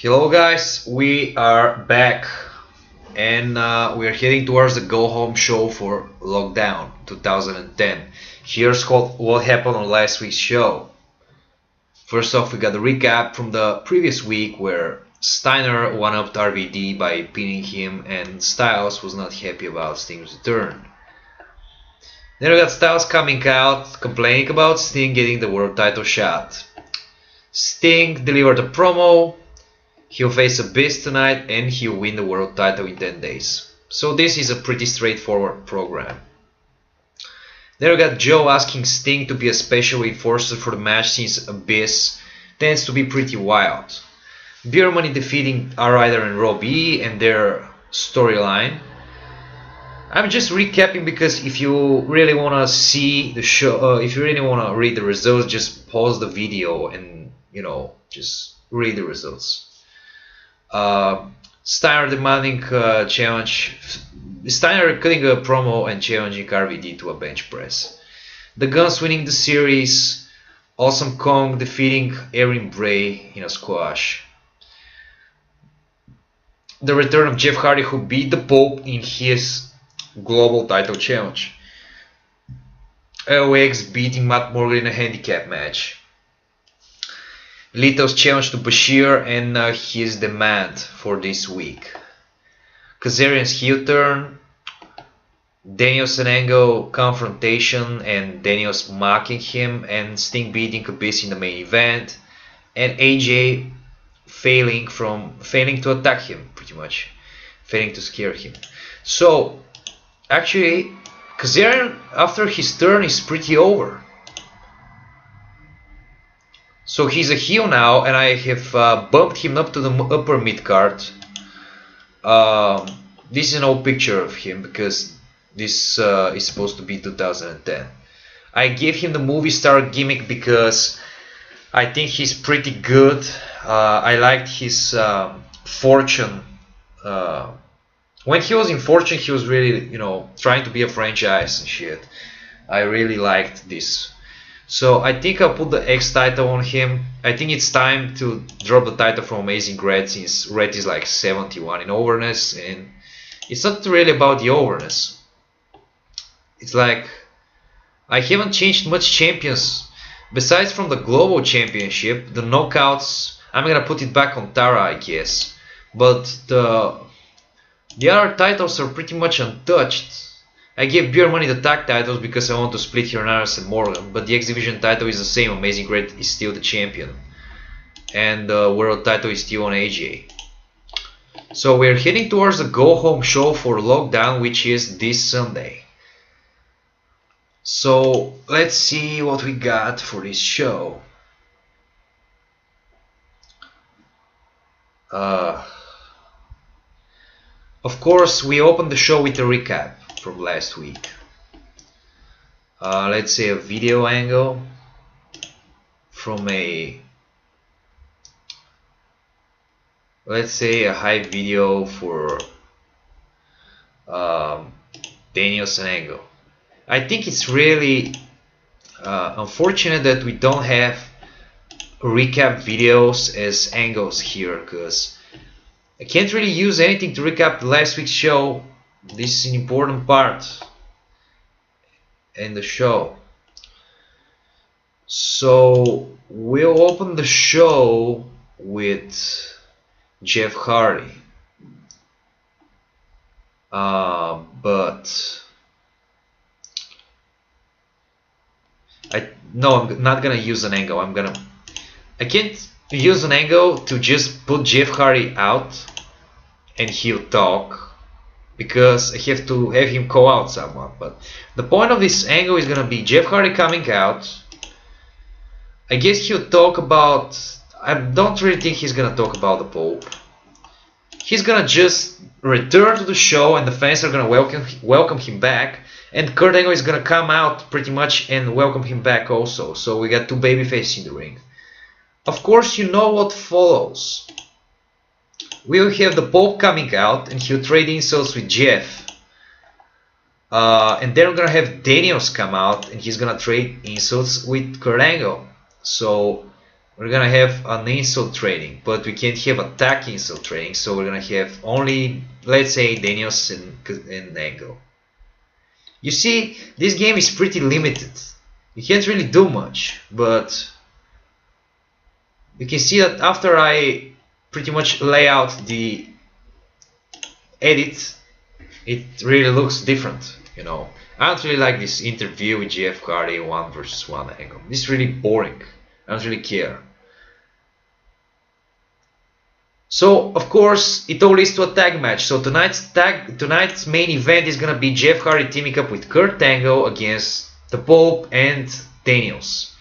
Hello guys, we are back and we are heading towards the go home show for Lockdown 2010. Here's what happened on last week's show. First off, we got a recap from the previous week where Steiner one-upped RVD by pinning him and Styles was not happy about Sting's return. Then we got Styles coming out complaining about Sting getting the world title shot. Sting delivered a promo. He'll face a beast tonight and he'll win the world title in 10 days. So this is a pretty straightforward program. Then we got Joe asking Sting to be a special enforcer for the match since Abyss tends to be pretty wild. Beer Money defeating R-Ryder and Robbie and their storyline. I'm just recapping because if you really want to see the show, if you really want to read the results, just pause the video and just read the results. Steiner demanding challenge. Steiner cutting a promo and challenging RVD to a bench press. The Guns winning the series. Awesome Kong defeating Aaron Bray in a squash. The return of Jeff Hardy, who beat the Pope in his global title challenge. LAX beating Matt Morgan in a handicap match. Lito's challenge to Bashir and his demand for this week. Kazarian's heel turn. Daniels and Angle confrontation and Daniels mocking him and Sting beating Abyss in the main event. And AJ failing to attack him, pretty much. Failing to scare him. So, actually, Kazarian after his turn is pretty over. So he's a heel now, and I have bumped him up to the upper mid card. This is an old picture of him because this is supposed to be 2010. I gave him the movie star gimmick because I think he's pretty good. I liked his Fortune. When he was in Fortune, he was really, trying to be a franchise and shit. I really liked this. So I think I'll put the X title on him. I think it's time to drop the title from Amazing Red since Red is like 71 in overness and it's not really about the overness. It's like I haven't changed much champions besides from the global championship. The knockouts, I'm gonna put it back on Tara, I guess. But the other titles are pretty much untouched. I gave Beer Money the tag titles because I want to split Hernandez and Morgan, but the X Division title is the same. Amazing Red is still the champion. And the world title is still on AJ. So we're heading towards the go home show for Lockdown, which is this Sunday. So let's see what we got for this show. Of course, we opened the show with a recap from last week. Let's say a video angle from a, let's say a high video for Daniels and Angle. I think it's really unfortunate that we don't have recap videos as angles here because I can't really use anything to recap last week's show. This is an important part in the show. So we'll open the show with Jeff Hardy. But I'm not gonna use an angle. I can't use an angle to just put Jeff Hardy out and he'll talk because I have to have him call out someone. But the point of this angle is gonna be Jeff Hardy coming out. I guess he'll talk about, I don't really think he's gonna talk about the Pope. He's gonna just return to the show and the fans are gonna welcome him back, and Kurt Angle is gonna come out pretty much and welcome him back also. So we got two babyfaces in the ring. Of course, you know what follows. We'll have the Pope coming out and he'll trade insults with Jeff. And then we're gonna have Daniels come out and he's gonna trade insults with Kurt Angle. So we're gonna have an insult training, but we can't have attack insult training, so we're gonna have only, let's say, Daniels and Angle. You see, this game is pretty limited. You can't really do much, but you can see that after I pretty much lay out the edit, it really looks different, you know. I don't really like this interview with Jeff Hardy 1 versus 1 angle. This is really boring. I don't really care. So of course it all leads to a tag match. So tonight's main event is gonna be Jeff Hardy teaming up with Kurt Angle against the Pope and Daniels.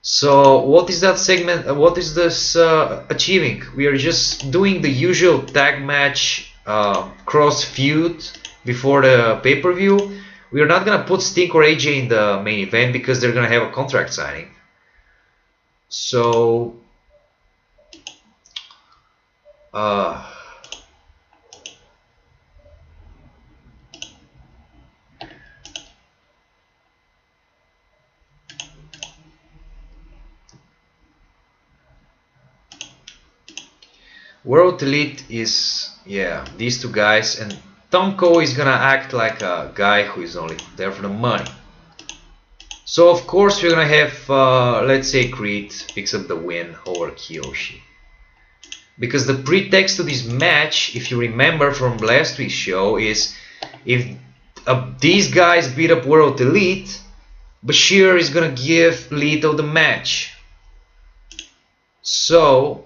So what is that segment? What is this achieving? We are just doing the usual tag match cross feud before the pay-per-view. We are not gonna put Sting or AJ in the main event because they're gonna have a contract signing. So World Elite is, yeah, these two guys, and Tom Cole is gonna act like a guy who is only there for the money. So of course we're gonna have, let's say, Creed picks up the win over Kiyoshi. Because the pretext to this match, if you remember from last week's show, is if these guys beat up World Elite, Bashir is gonna give Lito the match. So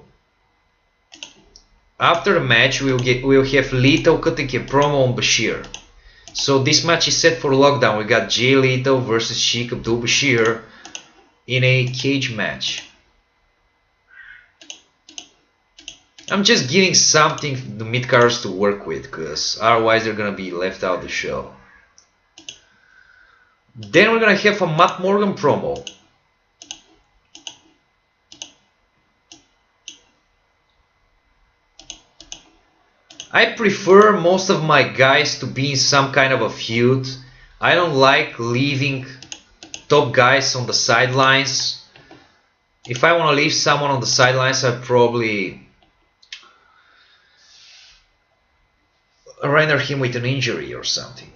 after the match, we'll have Lito cutting a promo on Bashir. So this match is set for Lockdown. We got Jay Lito versus Sheik Abdul Bashir in a cage match. I'm just giving something the mid-carders to work with, because otherwise they're gonna be left out of the show. Then we're gonna have a Matt Morgan promo. I prefer most of my guys to be in some kind of a feud. I don't like leaving top guys on the sidelines. If I want to leave someone on the sidelines, I'd probably render him with an injury or something.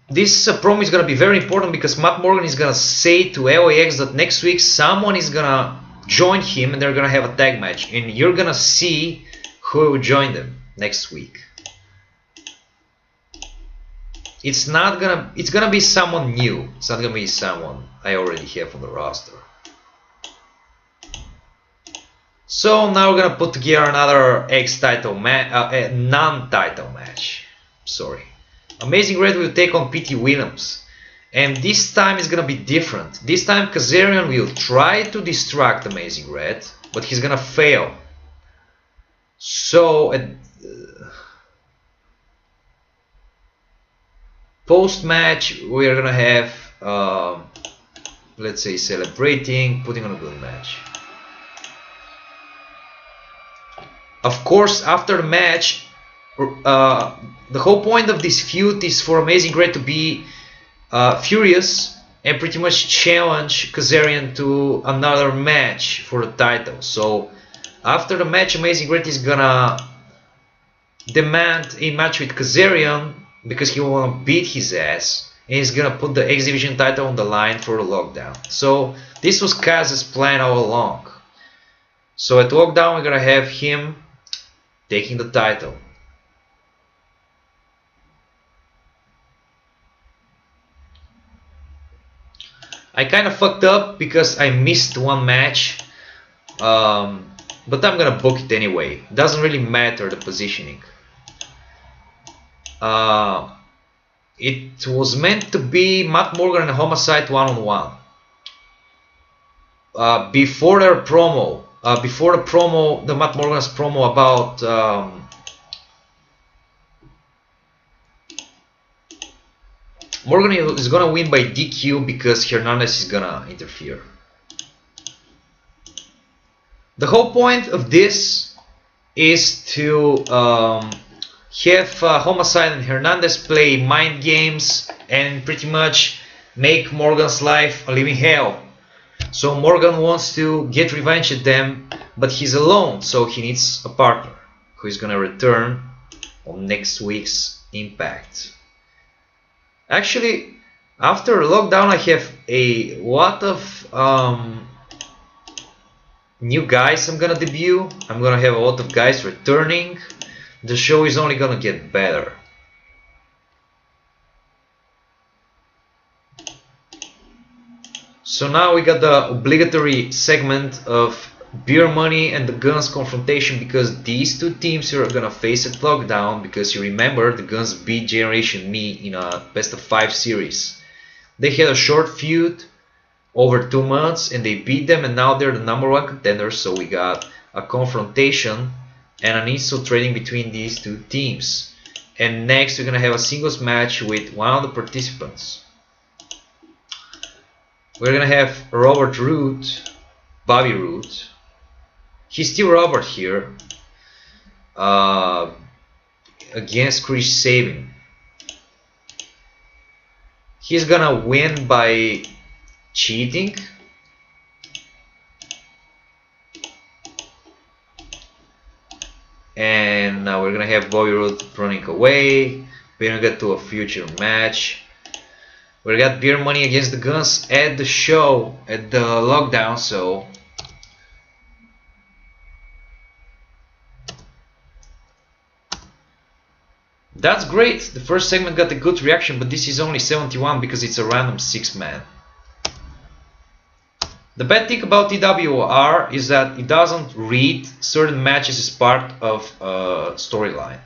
This promo is going to be very important because Matt Morgan is going to say to LAX that next week someone is going to join him and they're gonna have a tag match, and you're gonna see who will join them next week. It's gonna be someone new. It's not gonna be someone I already have on the roster. So now we're gonna put together another X-title match, non-title match. Sorry. Amazing Red will take on Pete Williams. And this time is gonna be different. This time Kazarian will try to distract Amazing Red, but he's gonna fail. So post-match we are gonna have, let's say, celebrating, putting on a good match. Of course, after the match, the whole point of this feud is for Amazing Red to be furious and pretty much challenge Kazarian to another match for the title. So after the match, Amazing Red is gonna demand a match with Kazarian because he wanna beat his ass, and he's gonna put the X Division title on the line for the Lockdown. So this was Kaz's plan all along. So at Lockdown we're gonna have him taking the title. I kind of fucked up because I missed one match, but I'm gonna book it anyway. Doesn't really matter the positioning. It was meant to be Matt Morgan and Homicide one-on-one. Before the promo, the Matt Morgan's promo about Morgan is gonna win by DQ because Hernandez is gonna interfere. The whole point of this is to have Homicide and Hernandez play mind games and pretty much make Morgan's life a living hell. So Morgan wants to get revenge at them, but he's alone, so he needs a partner who is gonna return on next week's Impact. Actually, after lockdown, I have a lot of new guys I'm gonna debut. I'm gonna have a lot of guys returning. The show is only gonna get better. So now we got the obligatory segment of Beer Money and the Guns confrontation, because these two teams are gonna face at lockdown, because you remember the Guns beat Generation Me in a best of 5 series. They had a short feud over 2 months and they beat them, and now they're the #1 contenders. So we got a confrontation and an insult trading between these two teams. And next we're gonna have a singles match with one of the participants. We're gonna have Robert Roode, Bobby Roode. He's still Robert here, against Chris Sabin. He's gonna win by cheating. And now we're gonna have Bobby Roode running away. We're gonna get to a future match. We got Beer Money against the Guns at the show, at the lockdown, so that's great. The first segment got a good reaction, but this is only 71 because it's a random 6-man. The bad thing about TWR is that it doesn't read certain matches as part of a storyline.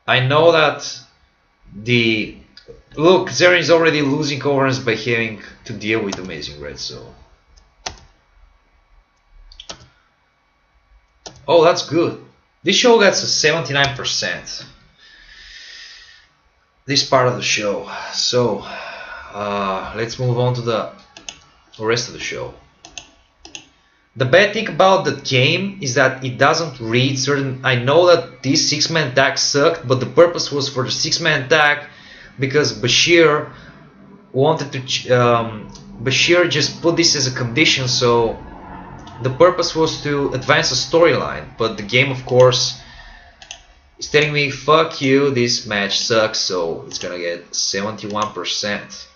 I know that look, Zeren is already losing coverage by having to deal with Amazing Red, so. Oh, that's good. This show gets a 79%. This part of the show. So, let's move on to the rest of the show. The bad thing about the game is that it doesn't read certain. I know that this 6-man tag sucked, but the purpose was for the 6-man tag because Bashir wanted to. Bashir just put this as a condition, so the purpose was to advance a storyline. But the game, of course, is telling me, fuck you, this match sucks, so it's gonna get 71%.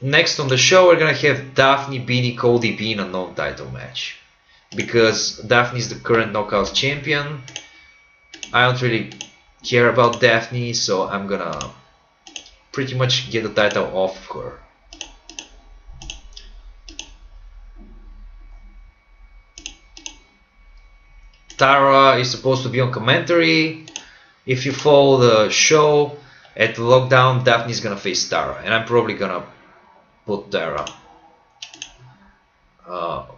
Next on the show, we're gonna have Daphne beating Cody B in a non-title match, because Daphne is the current Knockouts champion. I don't really care about Daphne, so I'm gonna pretty much get the title off of her. Tara is supposed to be on commentary. If you follow the show, at the lockdown, Daphne's gonna face Tara, and I'm probably gonna put Tara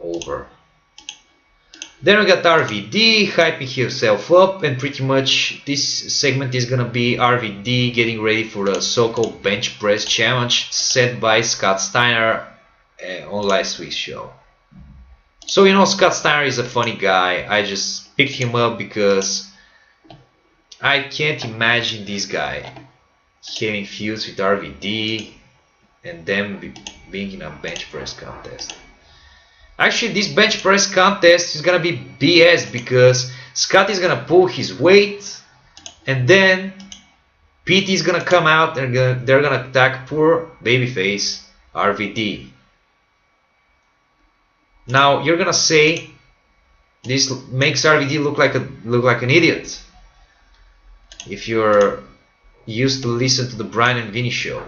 over. Then we got RVD hyping himself up, and pretty much this segment is gonna be RVD getting ready for the so-called bench press challenge set by Scott Steiner on last week's show. So you know, Scott Steiner is a funny guy. I just picked him up because I can't imagine this guy having feuds with RVD and them being in a bench press contest. Actually, this bench press contest is gonna be BS because Scott is gonna pull his weight, and then PT is gonna come out and they're gonna attack poor babyface RVD. Now you're gonna say this makes RVD look like an idiot if you're used to listen to the Brian and Vinny show,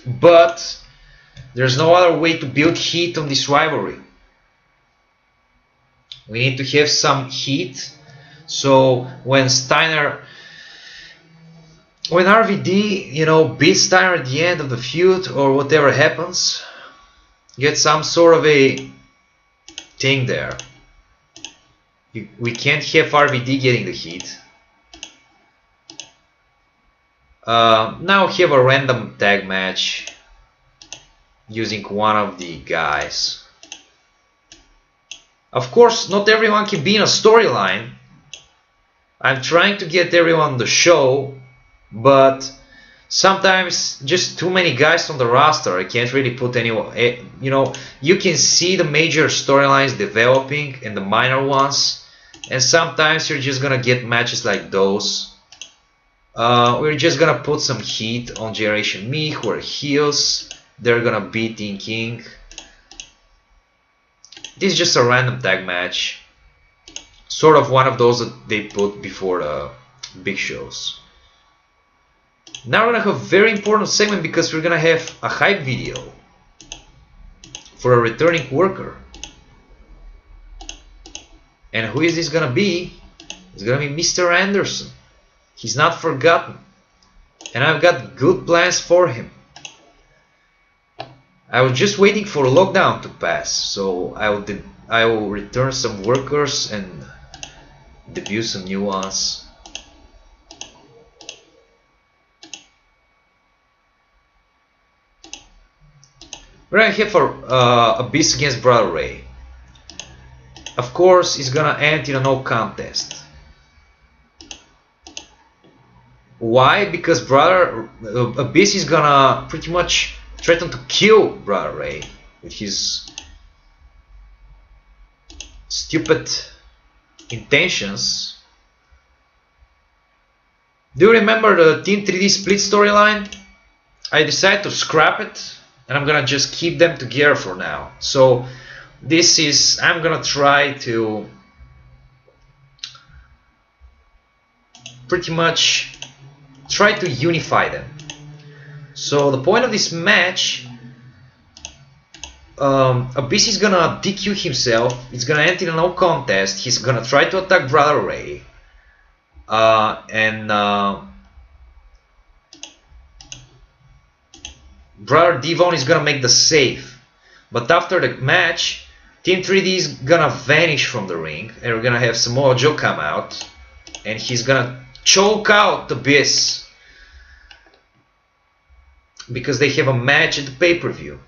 but there's no other way to build heat on this rivalry. We need to have some heat, so when RVD, you know, beats Steiner at the end of the feud or whatever happens, get some sort of a thing there. We can't have RVD getting the heat. Now we have a random tag match using one of the guys. Of course, not everyone can be in a storyline. I'm trying to get everyone on the show, but sometimes just too many guys on the roster. I can't really put anyone. You know, you can see the major storylines developing and the minor ones, and sometimes you're just gonna get matches like those. We're just gonna put some heat on Generation Me, who are heels. They're gonna beat Team King. This is just a random tag match, sort of one of those that they put before the big shows. Now we're gonna have a very important segment because we're gonna have a hype video for a returning worker. And who is this gonna be? It's gonna be Mr. Anderson. He's not forgotten, and I've got good plans for him. I was just waiting for lockdown to pass, so I will return some workers and debut some new ones. We're gonna have a Beast against Brother Ray. Of course, it's gonna end in a no contest. Why? Because Abyss is gonna pretty much threaten to kill Brother Ray with his stupid intentions. Do you remember the Team 3D split storyline? I decided to scrap it, and I'm gonna just keep them together for now. So this is, I'm gonna try to pretty much try to unify them. So the point of this match, Abyss is gonna DQ himself. It's gonna end in a no contest. He's gonna try to attack Brother Ray, and Brother Devon is gonna make the save. But after the match, Team 3D is gonna vanish from the ring, and we're gonna have Samoa Joe come out, and he's gonna choke out Abyss because they have a match at the pay-per-view.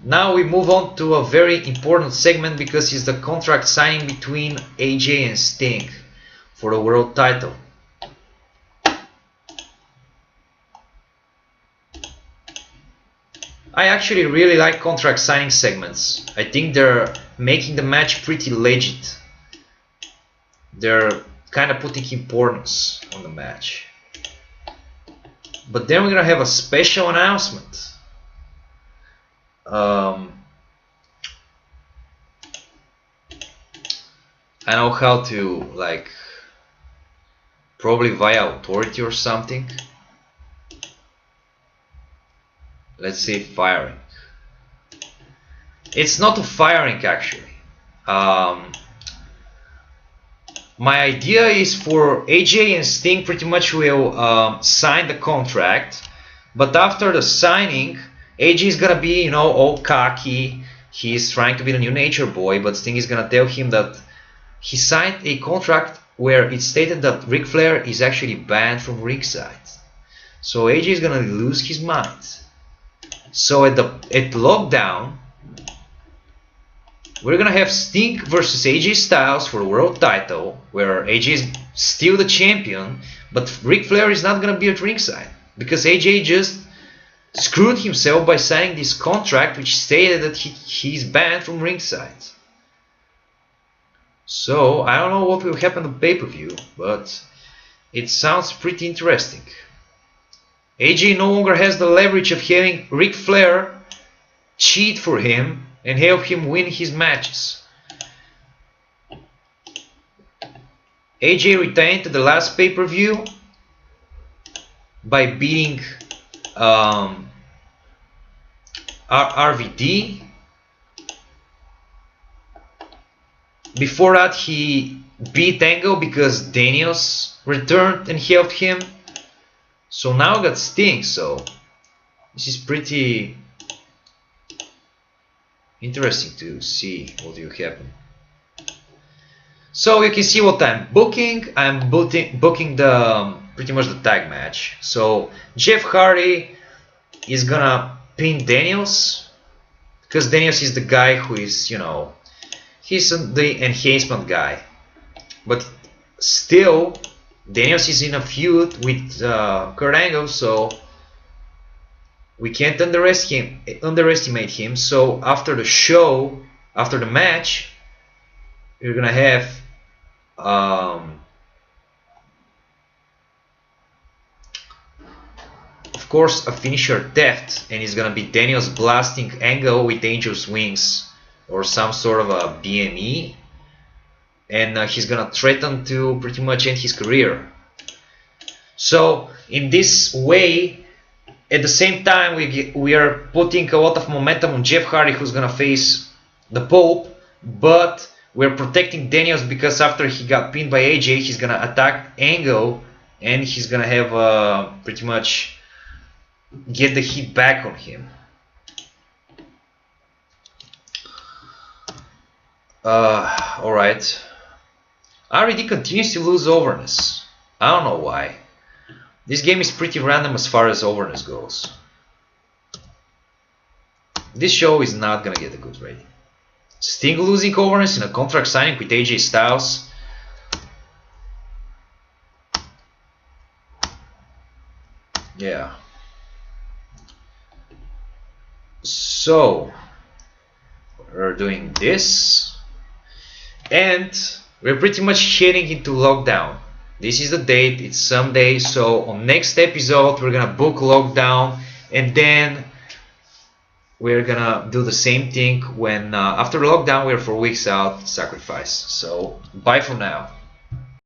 Now we move on to a very important segment because it's the contract signing between AJ and Sting for the world title. I actually really like contract signing segments. I think they're making the match pretty legit. They're kind of putting importance on the match. But then we're gonna have a special announcement. I know how to, like, probably via authority or something. Let's say firing. It's not a firing actually. My idea is for AJ and Sting pretty much will sign the contract, but after the signing, AJ is gonna be, you know, all cocky. He's trying to be the new Nature Boy, but Sting is gonna tell him that he signed a contract where it stated that Ric Flair is actually banned from ringside. So AJ is gonna lose his mind. So at lockdown, we're gonna have Sting versus AJ Styles for the world title, where AJ is still the champion, but Ric Flair is not gonna be at ringside because AJ just screwed himself by signing this contract which stated that he's banned from ringside. So I don't know what will happen on pay-per-view, but it sounds pretty interesting. AJ no longer has the leverage of having Ric Flair cheat for him and help him win his matches. AJ retained to the last pay-per-view by beating RVD. Before that he beat Angle because Daniels returned and helped him. So now got Sting, so this is pretty interesting to see what will happen. So you can see what I'm booking. I'm booking the pretty much the tag match. So Jeff Hardy is gonna pin Daniels because Daniels is the guy who is, you know, he's the enhancement guy. but still Daniels is in a feud with Kurt Angle, so we can't underestimate him. So after the show, after the match, you're gonna have of course a finisher theft, and it's gonna be Daniels blasting Angle with Angel's wings or some sort of a BME, and he's gonna threaten to pretty much end his career. So in this way, at the same time, we are putting a lot of momentum on Jeff Hardy, who's gonna face the Pope, but we're protecting Daniels because after he got pinned by AJ, he's gonna attack Angle, and he's gonna have pretty much get the heat back on him. Alright. RED continues to lose overness. I don't know why. This game is pretty random as far as overness goes. This show is not gonna get a good rating. Sting losing overness in a contract signing with AJ Styles. Yeah. So we're doing this, and we're pretty much heading into lockdown. This is the date, it's Sunday, so on next episode we're gonna book lockdown, and then we're gonna do the same thing when after lockdown we're 4 weeks out, sacrifice. So bye for now.